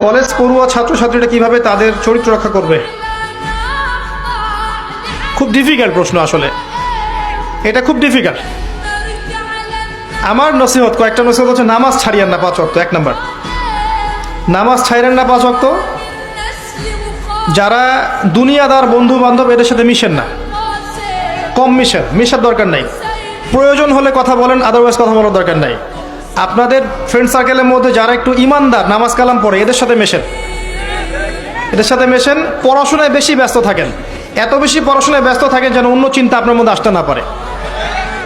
College পড়ুয়া ছাত্রছাত্রীরা কিভাবে তাদের চরিত্র রক্ষা করবে? খুব ডিফিকাল্ট প্রশ্ন। আসলে এটা খুব ডিফিকাল্ট। আমার নসিহত, কয়েকটা নসিহত হচ্ছে, নামাজ ছাড়িয়েন না 5 ওয়াক্ত। 1 নাম্বার, নামাজ ছাড়েন না 5 ওয়াক্ত। যারা দুনিয়াদার বন্ধু বান্ধব এদের সাথে মিশেন না, কম মিশেন, মিশার দরকার নাই। প্রয়োজন হলে কথা বলেন, আদারওয়াইজ কথা বলার দরকার নাই। আপনাদের ফ্রেন্ড সার্কেলের মধ্যে যারা একটু ইমানদার, নামাজ কালাম পড়ে, এদের সাথে মেশেন, এদের সাথে মেশেন। পড়াশোনায় বেশি ব্যস্ত থাকেন, এত বেশি পড়াশোনায় ব্যস্ত থাকেন যেন অন্য চিন্তা আপনার মধ্যে আসতে না পারে,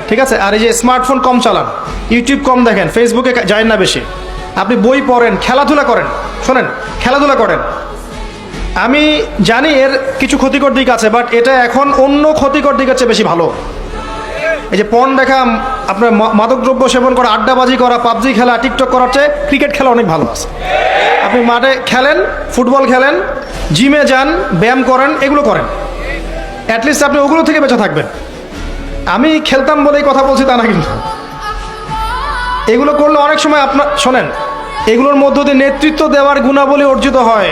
ঠিক আছে? আর এই যে স্মার্টফোন কম চালান, ইউটিউব কম দেখেন, ফেসবুকে যায় না বেশি। আপনি বই পড়েন, খেলাধুলা করেন। শোনেন, খেলাধুলা করেন। আমি জানি এর কিছু ক্ষতিকর দিক আছে, বাট এটা এখন অন্য ক্ষতিকর দিকের চেয়ে বেশি ভালো। এই যে পর্ন দেখা, আপনার মাদকদ্রব্য সেবন করা, আড্ডাবাজি করা, পাবজি খেলা, টিকটক করার চেয়ে ক্রিকেট খেলা অনেক ভালো আছে। আপনি মাঠে খেলেন, ফুটবল খেলেন, জিমে যান, ব্যায়াম করেন, এগুলো করেন। অ্যাটলিস্ট আপনি ওগুলো থেকে বেঁচে থাকবেন। আমি খেলতাম বলেই কথা বলছি তা না, কিন্তু এগুলো করলে অনেক সময় আপনার, শোনেন, এগুলোর মধ্য দিয়ে নেতৃত্ব দেওয়ার গুণাবলী অর্জিত হয়।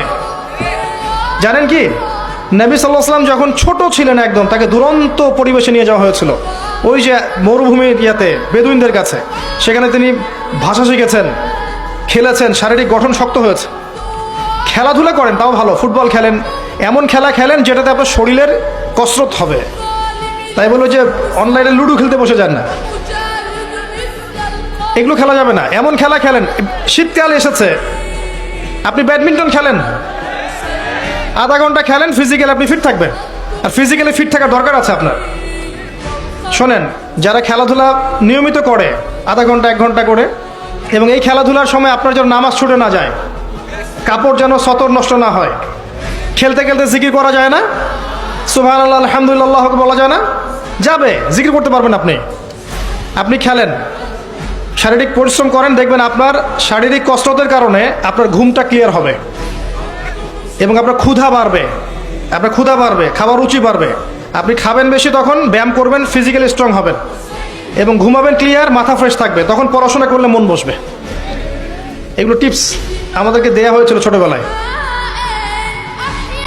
জানেন কি, নবী সাল্লাল্লাহু আলাইহি ওয়াসাল্লাম যখন ছোট ছিলেন একদম, তাকে দুরন্ত পরিবেশে নিয়ে যাওয়া হয়েছিল, ওই যে মরুভূমির ইয়াতে, বেদুইনদের কাছে। সেখানে তিনি ভাষা শিখেছেন, খেলেছেন, শারীরিক গঠন শক্ত হয়েছে। খেলাধুলা করেন, তাও ভালো, ফুটবল খেলেন, এমন খেলা খেলেন যেটাতে আপনার শরীরের কসরত হবে। তাই বলো যে অনলাইনে লুডো খেলতে বসে যান না, এগুলো খেলা যাবে না। এমন খেলা খেলেন, শীতকাল এসেছে, আপনি ব্যাডমিন্টন খেলেন, আধা ঘন্টা খেলেন, ফিজিক্যালি আপনি ফিট থাকবেন। আর ফিজিক্যালি ফিট থাকার দরকার আছে আপনার। শোনেন, যারা খেলাধুলা নিয়মিত করে, আধা ঘন্টা 1 ঘন্টা করে, এবং এই খেলাধুলার সময় আপনার যেন নামাজ ছুটে না যায়, কাপড় যেন সতর নষ্ট না হয়, খেলতে খেলতে জিকির করা যায় না, সুবহানাল্লাহ আলহামদুলিল্লাহ বলা যায় না, যাবে, জিকির করতে পারবেন আপনি। আপনি খেলেন, শারীরিক পরিশ্রম করেন, দেখবেন আপনার শারীরিক কসরতের কারণে আপনার ঘুমটা ক্লিয়ার হবে এবং আপনার ক্ষুধা বাড়বে, আপনার ক্ষুধা বাড়বে, খাবার রুচি বাড়বে। আপনি খাবেন বেশি, তখন ব্যায়াম করবেন, ফিজিক্যালি স্ট্রং হবেন এবং ঘুমাবেন ক্লিয়ার, মাথা ফ্রেশ থাকবে, তখন পড়াশোনা করলে মন বসবে। এগুলো টিপস আমাদেরকে দেয়া হয়েছিল ছোটবেলায়।